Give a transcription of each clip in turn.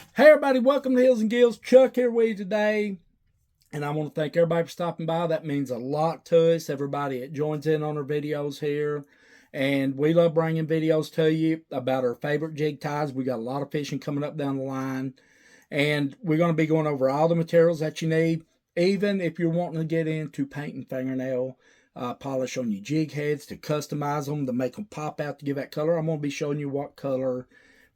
Hey everybody, welcome to Hills and Gills. Chuck here with you today. And I want to thank everybody for stopping by. That means a lot to us. Everybody that joins in on our videos here. And we love bringing videos to you about our favorite jig ties. We got a lot of fishing coming up down the line. And we're going to be going over all the materials that you need. Even if you're wanting to get into painting fingernail polish on your jig heads to customize them, to make them pop out, to give that color. I'm going to be showing you what color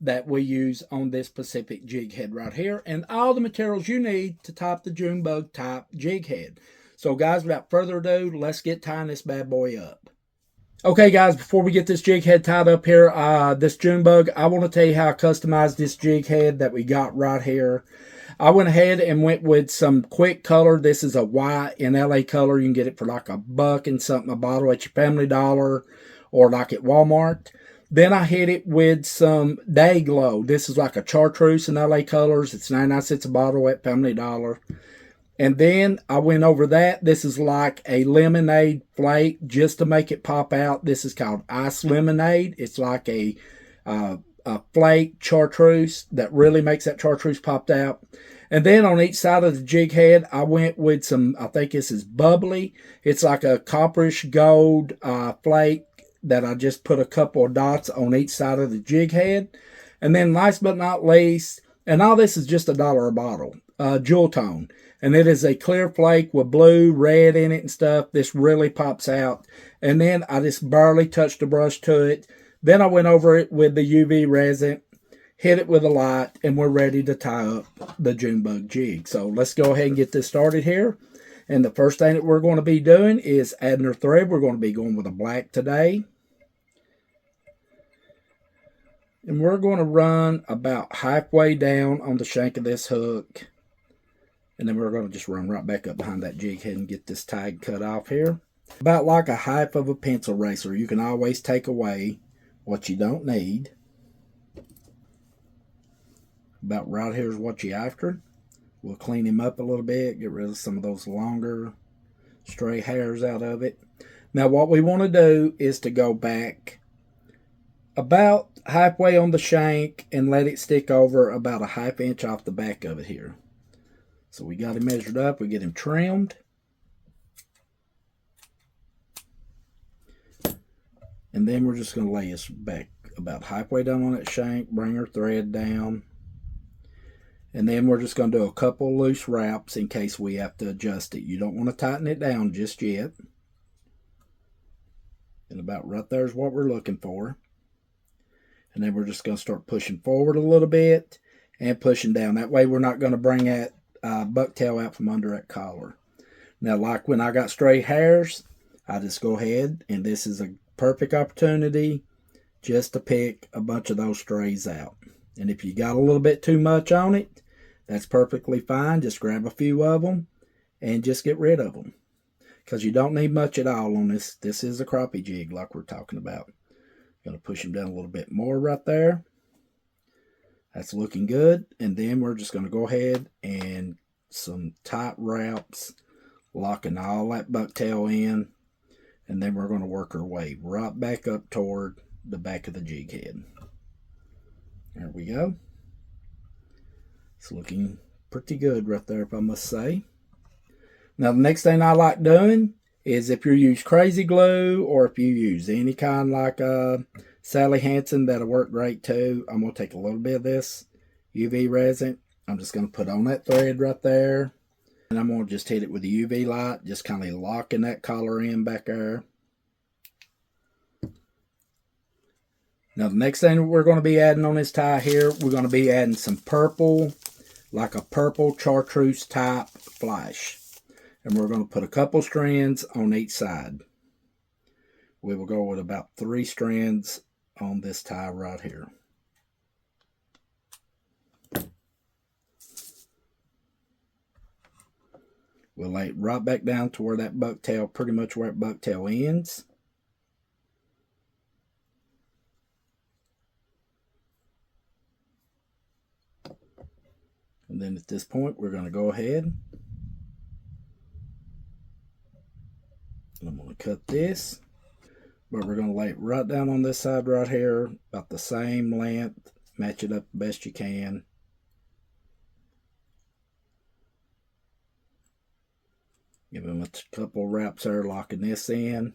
that we use on this specific jig head right here, and all the materials you need to top the Junebug type jig head. So guys, without further ado, let's get tying this bad boy up. Okay guys, before we get this jig head tied up here, this Junebug, I want to tell you how I customized this jig head that we got right here. I went ahead and went with some quick color. This is a white in LA color. You can get it for like $1 and something a bottle at your Family Dollar or like at Walmart. Then I hit it with some Day Glow. This is like a Chartreuse in LA colors. It's 99 cents a bottle at Family Dollar. And then I went over that. This is like a lemonade flake just to make it pop out. This is called Ice Lemonade. It's like a flake Chartreuse that really makes that Chartreuse popped out. And then on each side of the jig head, I went with some, I think this is Bubbly. It's like a copperish gold flake that I just put a couple of dots on each side of the jig head. And then last but not least, and all this is just $1 a bottle, Jewel Tone. And it is a clear flake with blue, red in it and stuff. This really pops out. And then I just barely touched the brush to it. Then I went over it with the UV resin, hit it with a light, and we're ready to tie up the Junebug jig. So let's go ahead and get this started here. And the first thing that we're going to be doing is adding our thread. We're going to be going with a black today. And we're going to run about halfway down on the shank of this hook. And then we're going to just run right back up behind that jig head and get this tag cut off here. About like a half of a pencil eraser. You can always take away what you don't need. About right here is what you're after. We'll clean him up a little bit. Get rid of some of those longer stray hairs out of it. Now what we want to do is to go back about halfway on the shank and let it stick over about a ½ inch off the back of it here. So we got him measured up, we get him trimmed. And then we're just going to lay us back about halfway down on that shank, bring our thread down. And then we're just going to do a couple loose wraps in case we have to adjust it. You don't want to tighten it down just yet. And about right there is what we're looking for. And then we're just going to start pushing forward a little bit and pushing down. That way we're not going to bring that bucktail out from under that collar. Now, like when I got stray hairs, I just go ahead, and this is a perfect opportunity just to pick a bunch of those strays out. And if you got a little bit too much on it, that's perfectly fine. Just grab a few of them and just get rid of them. Because you don't need much at all on this. This is a crappie jig like we're talking about. Going to push him down a little bit more right there. That's looking good. And then we're just going to go ahead and some tight wraps, locking all that bucktail in. And then we're going to work our way right back up toward the back of the jig head. There we go. It's looking pretty good right there, if I must say. Now the next thing I like doing is if you use crazy glue or if you use any kind like Sally Hansen, that'll work great too. I'm going to take a little bit of this UV resin. I'm just going to put on that thread right there. And I'm going to just hit it with the UV light, just kind of locking that collar in back there. Now the next thing we're going to be adding on this tie here, we're going to be adding some purple, like a purple Chartreuse type flash. And we're going to put a couple strands on each side. We will go with about 3 strands on this tie right here. We'll lay it right back down to where that bucktail, pretty much where that bucktail ends. And then at this point, we're going to go ahead. And I'm going to cut this. But we're going to lay it right down on this side right here, about the same length. Match it up the best you can. Give him a couple wraps there, locking this in.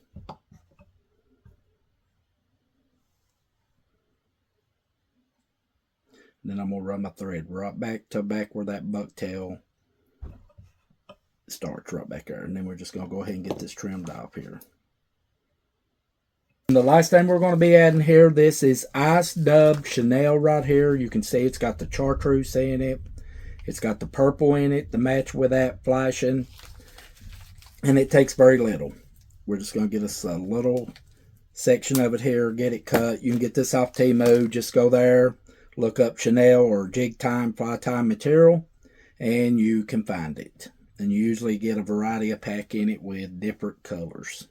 Then I'm going to run my thread right back to where that bucktail starts, right back there. And then we're just going to go ahead and get this trimmed off here. And the last thing we're going to be adding here, this is Ice Dub Chanel right here. You can see it's got the Chartreuse in it. It's got the purple in it to match with that flashing. And it takes very little. We're just going to get us a little section of it here, get it cut. You can get this off Temu. Just go there, look up Chanel or Jig Time, Fly Time material, and you can find it. And you usually get a variety of pack in it with different colors.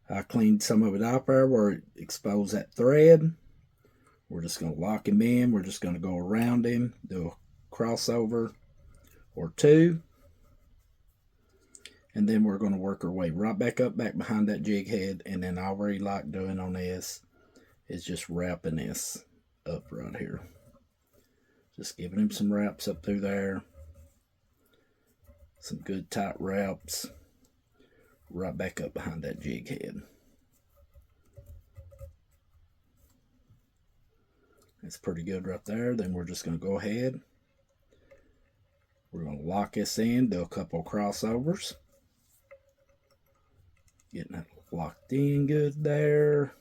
I cleaned some of it off there where it exposed that thread. We're just going to lock him in. We're just going to go around him, do a crossover or two. And then we're going to work our way right back up, back behind that jig head. And then all we like doing on this is just wrapping this up right here. Just giving him some wraps up through there. Some good tight wraps. Right back up behind that jig head. That's pretty good right there. Then we're just going to go ahead. We're going to lock this in, do a couple crossovers. Getting that locked in good there.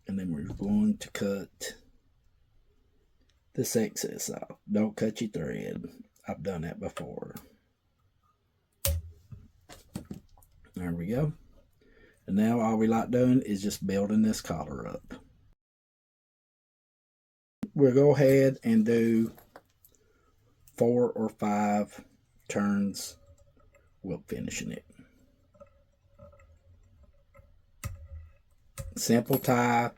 And then we're going to cut this excess off. Don't cut your thread. I've done that before. There we go. And now all we like doing is just building this collar up. We'll go ahead and do 4 or 5 turns while finishing it. Simple tie.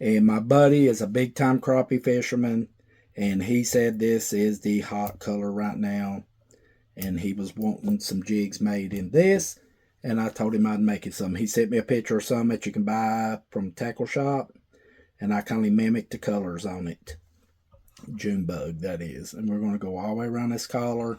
And my buddy is a big time crappie fisherman, and he said this is the hot color right now, and he was wanting some jigs made in this, and I told him I'd make it some. He sent me a picture of some that you can buy from tackle shop, and I kind of mimicked the colors on it. Junebug, that is. And we're going to go all the way around this collar.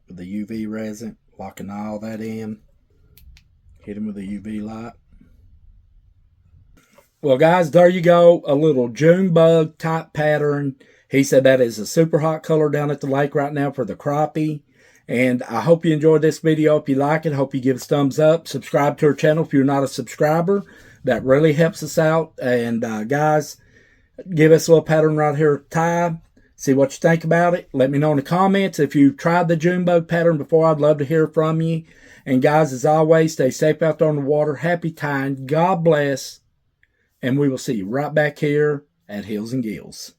With the UV resin, locking all that in. Hit him with a UV light. Well, guys, there you go. A little Junebug type pattern. He said that is a super hot color down at the lake right now for the crappie. And I hope you enjoyed this video. If you like it, hope you give us a thumbs up. Subscribe to our channel if you're not a subscriber. That really helps us out. And guys, give us a little pattern right here, tie. See what you think about it. Let me know in the comments. If you've tried the Junebug pattern before, I'd love to hear from you. And guys, as always, stay safe out there on the water. Happy tying. God bless. And we will see you right back here at Hills and Gills.